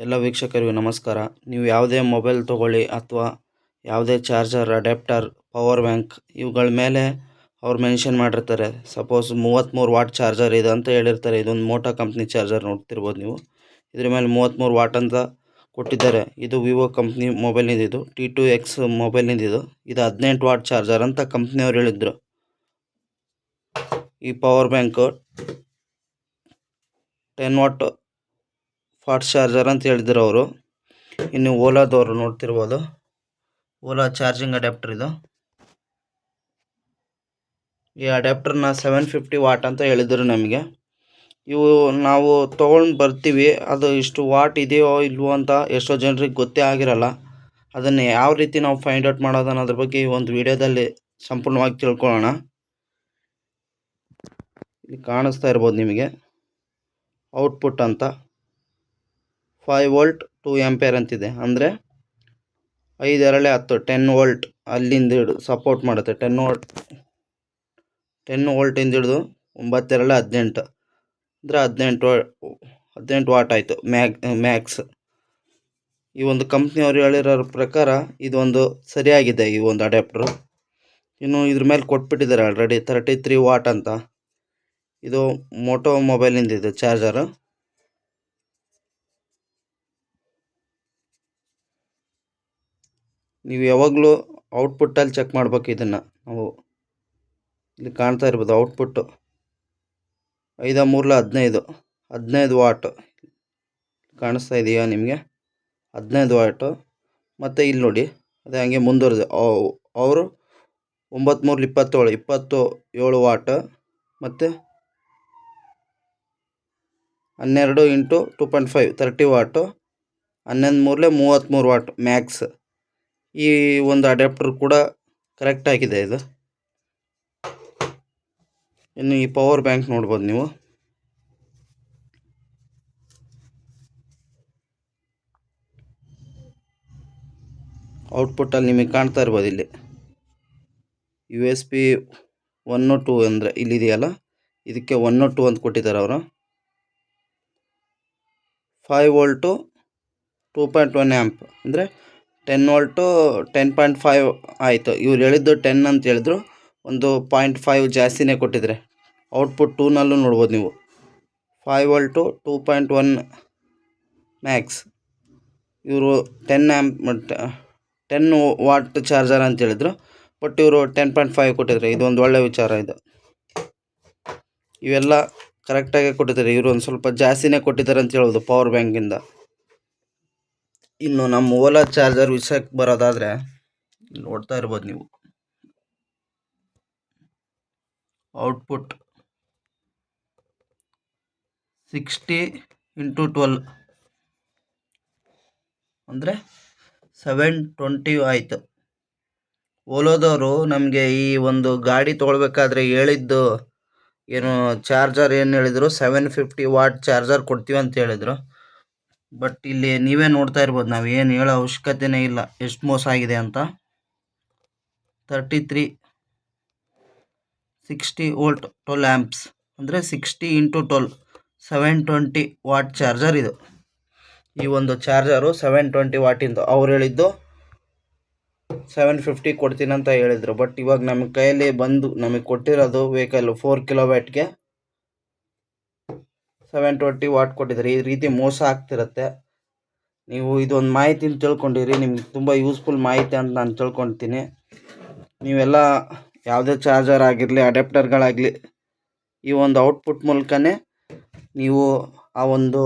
ಎಲ್ಲ ವೀಕ್ಷಕರಿಗೂ ನಮಸ್ಕಾರ. ನೀವು ಯಾವುದೇ ಮೊಬೈಲ್ ತೊಗೊಳ್ಳಿ ಅಥವಾ ಯಾವುದೇ ಚಾರ್ಜರ್, ಅಡ್ಯಾಪ್ಟರ್, ಪವರ್ ಬ್ಯಾಂಕ್ ಇವುಗಳ ಮೇಲೆ ಅವ್ರು ಮೆನ್ಷನ್ ಮಾಡಿರ್ತಾರೆ. ಸಪೋಸ್ 33 ವಾಟ್ ಚಾರ್ಜರ್ ಇದೆ ಅಂತ ಹೇಳಿರ್ತಾರೆ. ಇದೊಂದು ಮೋಟೋ ಕಂಪ್ನಿ ಚಾರ್ಜರ್ ನೋಡ್ತಿರ್ಬೋದು ನೀವು. ಇದ್ರ ಮೇಲೆ 33 ವಾಟ್ ಅಂತ ಕೊಟ್ಟಿದ್ದಾರೆ. ಇದು ವಿವೋ ಕಂಪ್ನಿ ಮೊಬೈಲ್ನಿಂದ, ಇದು T2X ಮೊಬೈಲ್ನಿಂದ. ಇದು 18 ವಾಟ್ ಚಾರ್ಜರ್ ಅಂತ ಕಂಪ್ನಿಯವ್ರು ಹೇಳಿದ್ರು. ಈ power bank 10 what fast charger ಅಂತ ಹೇಳಿದ್ರು ಅವರು. ಇನ್ನು ಓಲಾದವರು ನೋಡ್ತಿರ್ಬೋದು, ಓಲಾ ಚಾರ್ಜಿಂಗ್ ಅಡ್ಯಾಪ್ಟರ್ ಇದು. ಈ ಅಡ್ಯಾಪ್ಟರ್ನ 750 ವಾಟ್ ಅಂತ ಹೇಳಿದ್ರು ನಮಗೆ. ಇವು ನಾವು ತೊಗೊಂಡು ಬರ್ತೀವಿ, ಅದು ಇಷ್ಟು ವಾಟ್ ಇದೆಯೋ ಇಲ್ವೋ ಅಂತ ಎಷ್ಟೋ ಜನರಿಗೆ ಗೊತ್ತೇ ಆಗಿರಲ್ಲ. ಅದನ್ನು ಯಾವ ರೀತಿ ನಾವು ಫೈಂಡ್ ಔಟ್ ಮಾಡೋದು ಅನ್ನೋದ್ರ ಬಗ್ಗೆ ಈ ಒಂದು ವಿಡಿಯೋದಲ್ಲಿ ಸಂಪೂರ್ಣವಾಗಿ ತಿಳ್ಕೊಳ್ಳೋಣ. ಇಲ್ಲಿ ಕಾಣಿಸ್ತಾ ಇರ್ಬೋದು ನಿಮಗೆ ಔಟ್ಪುಟ್ ಅಂತ 5 ವೋಲ್ಟ್ 2 ಆಂಪಿಯರ್ ಅಂತಿದೆ. ಅಂದರೆ 5 2 10 10 ವೋಲ್ಟ್ ಅಲ್ಲಿಂದ ಹಿಡಿದು ಸಪೋರ್ಟ್ ಮಾಡುತ್ತೆ. 10 ವೋಲ್ಟಿಂದ ಹಿಡಿದು 9 2 18 ಅಂದರೆ 18 ವಾಟ್ ಆಯಿತು ಮ್ಯಾಕ್ಸ್. ಈ ಒಂದು ಕಂಪ್ನಿಯವರು ಹೇಳಿರೋ ಪ್ರಕಾರ ಇದೊಂದು ಸರಿಯಾಗಿದೆ ಈ ಒಂದು ಅಡ್ಯಾಪ್ಟ್ರು. ಇನ್ನು ಇದ್ರ ಮೇಲೆ ಕೊಟ್ಬಿಟ್ಟಿದ್ದಾರೆ ಆಲ್ರೆಡಿ 33 ವಾಟ್ ಅಂತ. ಇದು ಮೋಟೋ ಮೊಬೈಲಿಂದ ಇದೆ ಚಾರ್ಜರು. ನೀವು ಯಾವಾಗಲೂ ಔಟ್ಪುಟ್ಟಲ್ಲಿ ಚೆಕ್ ಮಾಡ್ಬೇಕು. ಇದನ್ನು ನಾವು ಇಲ್ಲಿ ಕಾಣ್ತಾ ಇರ್ಬೋದು ಔಟ್ಪುಟ್ಟು 5 3 15 ವಾಟ್ ಕಾಣಿಸ್ತಾ ಇದೆಯಾ ನಿಮಗೆ? 15 ವಾಟು. ಮತ್ತು ಇಲ್ಲಿ ನೋಡಿ ಅದೇ ಹಂಗೆ ಮುಂದುವರೆದು ಅವರು 9 3 27 ವಾಟ್ ಮತ್ತು 12 ಇಂಟು 2.5 30 ವಾಟು, 11 3 33 ವಾಟ್ ಮ್ಯಾಕ್ಸ್. ಈ ಒಂದು ಅಡ್ಯಾಪ್ಟರ್ ಕೂಡ ಕರೆಕ್ಟ್ ಆಗಿದೆ ಇದು. ಇನ್ನು ಈ ಪವರ್ ಬ್ಯಾಂಕ್ ನೋಡ್ಬೋದು ನೀವು. ಔಟ್ಪುಟ್ಟಲ್ಲಿ ನಿಮಗೆ ಕಾಣ್ತಾ ಇರ್ಬೋದು ಇಲ್ಲಿ USB 1 2 ಅಂದರೆ ಇಲ್ಲಿದೆಯಲ್ಲ, ಇದಕ್ಕೆ 1 2 ಅಂತ ಕೊಟ್ಟಿದ್ದಾರೆ ಅವರು. 5 ವೋಲ್ಟು 2.1 ಆ್ಯಂಪ್ ಅಂದರೆ 10 ವೋಲ್ಟು 10.5 ಆಯಿತು. ಇವ್ರು ಹೇಳಿದ್ದು 10 ಅಂತ ಹೇಳಿದ್ರು, ಒಂದು 0.5 ಜಾಸ್ತಿನೇ ಕೊಟ್ಟಿದ್ದಾರೆ. ಔಟ್ಪುಟ್ 2ನಲ್ಲೂ ನೋಡ್ಬೋದು ನೀವು 5 ವೋಲ್ಟು 2.1 ಮ್ಯಾಕ್ಸ್. ಇವರು 10 ವಾಟ್ ಚಾರ್ಜರ್ ಅಂತ ಹೇಳಿದ್ರು, ಬಟ್ ಇವರು 10.5 ಕೊಟ್ಟಿದ್ದಾರೆ. ಇದೊಂದು ಒಳ್ಳೆ ವಿಚಾರ ಇದು. ಇವೆಲ್ಲ ಕರೆಕ್ಟಾಗಿ ಕೊಟ್ಟಿದ್ದಾರೆ. ಇವರು ಒಂದು ಸ್ವಲ್ಪ ಜಾಸ್ತಿನೇ ಕೊಟ್ಟಿದ್ದಾರೆ ಅಂತ ಹೇಳ್ಬೋದು ಪವರ್ ಬ್ಯಾಂಕಿಂದ. ಇನ್ನು ನಮ್ಮ ಓಲಾ ಚಾರ್ಜರ್ ವಿಷಯಕ್ಕೆ ಬರೋದಾದರೆ ನೋಡ್ತಾ ಇರ್ಬೋದು ನೀವು ಔಟ್ಪುಟ್ 60 × 12 ಅಂದರೆ 720 ಆಯಿತು. ಓಲೋದವರು ನಮಗೆ ಈ ಒಂದು ಗಾಡಿ ತೊಗೊಳ್ಬೇಕಾದ್ರೆ ಹೇಳಿದ್ದು ಏನು ಚಾರ್ಜರ್ ಏನು ಹೇಳಿದರು, 750 ವಾಟ್ ಚಾರ್ಜರ್ ಕೊಡ್ತೀವಿ ಅಂತ ಹೇಳಿದರು. ಬಟ್ ಇಲ್ಲಿ ನೀವೇ ನೋಡ್ತಾ ಇರ್ಬೋದು, ನಾವು ಏನು ಹೇಳೋ ಅವಶ್ಯಕತೆಯೇ ಇಲ್ಲ ಎಷ್ಟು ಮೋಸ ಆಗಿದೆ ಅಂತ. 33 60 ವೋಲ್ಟ್ 12 ಆ್ಯಂಪ್ಸ್ ಅಂದರೆ 60 × 12 720 ವಾಟ್ ಚಾರ್ಜರ್ ಇದು. ಈ ಒಂದು ಚಾರ್ಜರು 720 ವಾಟಿಂದು. ಅವ್ರು ಹೇಳಿದ್ದು 750 ಕೊಡ್ತೀನಿ ಅಂತ ಹೇಳಿದರು. ಬಟ್ ಇವಾಗ ನಮ್ಮ ಕೈಯಲ್ಲಿ ಬಂದು ನಮಗೆ ಕೊಟ್ಟಿರೋದು ವೆಹಿಕಲ್ 4 ಕಿಲೋವ್ಯಾಟ್ಗೆ 720 ವಾಟ್ ಕೊಟ್ಟಿದ್ದಾರೆ. ಈ ರೀತಿ ಮೋಸ ಆಗ್ತಿರುತ್ತೆ. ನೀವು ಇದೊಂದು ಮಾಹಿತಿನ ತಿಳ್ಕೊಂಡಿರಿ, ನಿಮ್ಗೆ ತುಂಬ ಯೂಸ್ಫುಲ್ ಮಾಹಿತಿ ಅಂತ ನಾನು ತಿಳ್ಕೊಳ್ತೀನಿ. ನೀವೆಲ್ಲ ಯಾವುದೇ ಚಾರ್ಜರ್ ಆಗಿರಲಿ, ಅಡ್ಯಾಪ್ಟರ್ಗಳಾಗಲಿ, ಈ ಒಂದು ಔಟ್ಪುಟ್ ಮೂಲಕನೇ ನೀವು ಆ ಒಂದು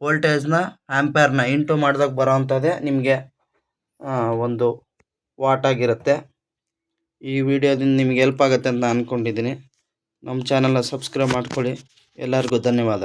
ವೋಲ್ಟೇಜ್ನ ಆ್ಯಂಪೇರ್ನ ಇಂಟು ಮಾಡಿದಾಗ ಬರೋ ಅಂಥದ್ದೇ ನಿಮಗೆ ಒಂದು ವಾಟ್ ಆಗಿರುತ್ತೆ. ಈ ವಿಡಿಯೋದಿಂದ ನಿಮಗೆ ಹೆಲ್ಪ್ ಆಗುತ್ತೆ ಅಂತ ಅಂದ್ಕೊಂಡಿದ್ದೀನಿ. ನಮ್ಮ ಚಾನಲ್ನ ಸಬ್ಸ್ಕ್ರೈಬ್ ಮಾಡ್ಕೊಳ್ಳಿ. ಎಲ್ಲರಿಗೂ ಧನ್ಯವಾದ.